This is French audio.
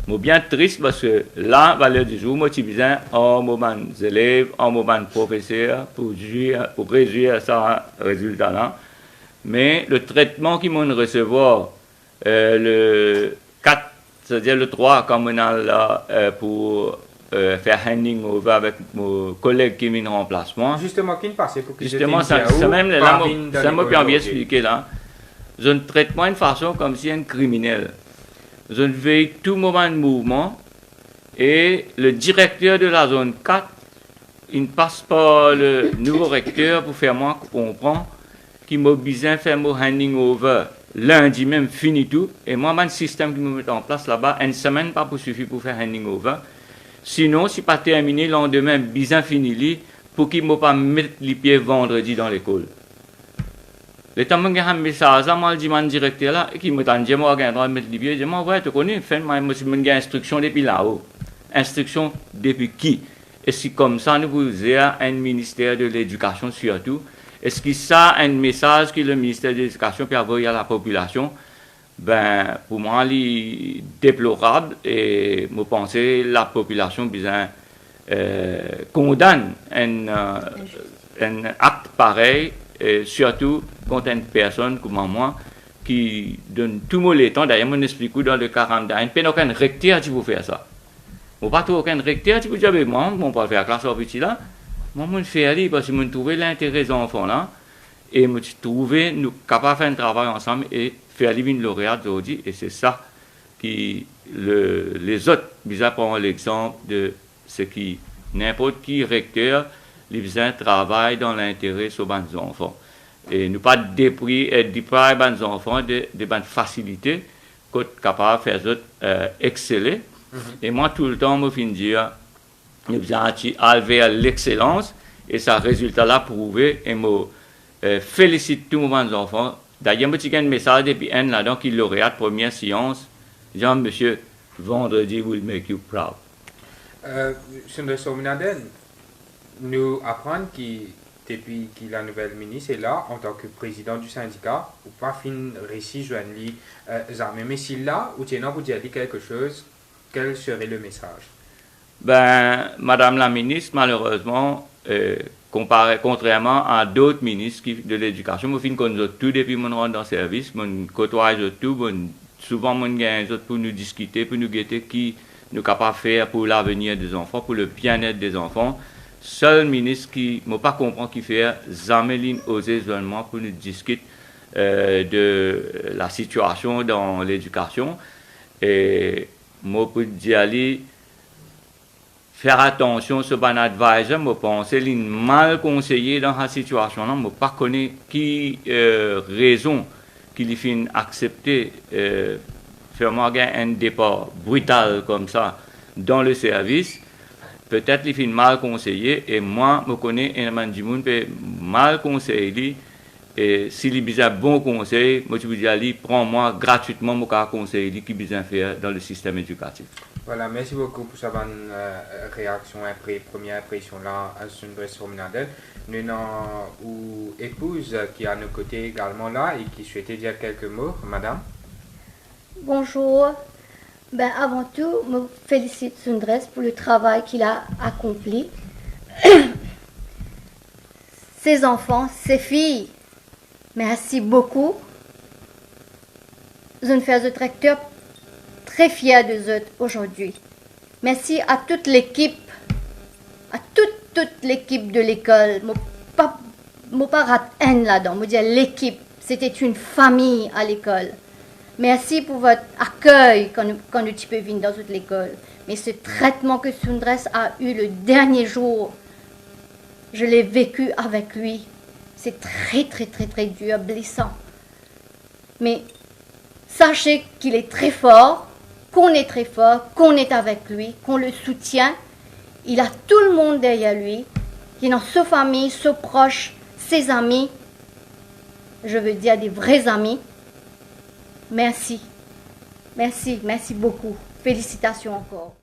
Je suis bien triste parce que là, valeur du jour, moi, je suis besoin en moment élèves, en moment professeurs pour réduire ça résultat-là. Mais le traitement qu'ils m'ont recevoir le 4, c'est-à-dire le 3, comme on a là, pour faire handing over avec mon collègue qui vient en remplacement. Justement, qui ne passait pour que justement, c'est même là, ça m'a bien expliqué là. Je ne traite pas une façon comme si un criminel. Je veille tout moment de mouvement et le directeur de la zone 4, il ne passe pas le nouveau recteur pour faire moi comprendre qu'il m'a besoin de faire mon handing over lundi même fini tout et moi le système qui me met en place là-bas une semaine pas pour suffire pour faire handing over. Sinon, si pas terminé, le lendemain, bien fini, pour qu'il ne me pas mettre les pieds vendredi dans l'école. Le temps que j'ai un message, moi, je dis mon directeur là, qui me dit, moi, je vais mettre les pieds, je dis, moi, ouais, tu connais, moi, j'ai une instruction depuis là-haut. Instruction depuis qui? Est-ce que comme ça, nous vous avons un ministère de l'Éducation surtout? Est-ce que ça un message que le ministère de l'Éducation peut envoyer à la population? Ben, pour moi, c'est déplorable et je pense que la population besoin condamne un acte pareil, et surtout contre une personne comme moi qui donne tout le temps. D'ailleurs, je explique dans le 40 ans, il n'y a aucun recteur qui peut faire ça. Il n'y a pas aucun recteur qui peut dire, moi, on peut faire classe officier là. Moi, je fais parce que je trouve l'intérêt des enfants là et je trouve nous capables de faire un travail ensemble et faire une lauréate aujourd'hui, et c'est ça qui les autres bizarres prendre l'exemple de ce qui n'importe qui recteur les bizarres travaillent dans l'intérêt sur les enfants et nous pas dépriver les enfants de bonnes facilités qu'on est capable de faire exceller. Et moi tout le temps me fin dire nous besoin aller vers l'excellence et ça résultat là prouvé et me félicite tous les enfants. D'ailleurs, je un message depuis un là-dedans qui lauréate première séance. Jean, monsieur, vendredi will make you proud. Sundres Sominaden, nous apprenons que depuis que la nouvelle ministre est là, en tant que président du syndicat, ou pas fin récit joindre mais si là, ou tiens, vous dire quelque chose, quel serait le message? Ben, Madame la ministre, malheureusement, contrairement à d'autres ministres de l'éducation, je connais tout depuis mon rentre dans le service, je côtoie tout, souvent je gagne pour nous discuter, pour nous guetter qui nous sommes capables de faire pour l'avenir des enfants, pour le bien-être des enfants. Seul ministre qui ne m'a pas compris qui fait Zameline Osé seulement pour nous discuter de la situation dans l'éducation. Et moi, pour dire, faire attention sur ban advisor, je pense qu'il est mal conseillé dans cette situation-là. Je ne pas connais qui raison qu'il fait accepter faire un départ brutal comme ça dans le service. Peut-être qu'il fait mal conseillé et moi, je connais un du monde peut mal conseiller. Et s'il a besoin de bons conseils, moi je vous dis, prends-moi gratuitement mon conseil qui besoin faire dans le système éducatif. Voilà, merci beaucoup pour cette réaction première impression là à Sundres Sominaden. Nous avons une épouse qui est à nos côtés également là et qui souhaitait dire quelques mots, madame. Bonjour. Ben, avant tout, je félicite Sundres pour le travail qu'il a accompli. Ses enfants, ses filles, merci beaucoup. Je fais un tracteur très fier de eux aujourd'hui. Merci à toute l'équipe, à toute l'équipe de l'école. Mon pas rate un là-dedans. Je dis l'équipe, c'était une famille à l'école. Merci pour votre accueil quand tu peux venir dans toute l'école. Mais ce traitement que Sundres a eu le dernier jour, je l'ai vécu avec lui. C'est très, très, très, très dur, blessant. Mais sachez qu'il est très fort, qu'on est très fort, qu'on est avec lui, qu'on le soutient. Il a tout le monde derrière lui. Il est dans sa famille, ses proches, ses amis. Je veux dire des vrais amis. Merci. Merci beaucoup. Félicitations encore.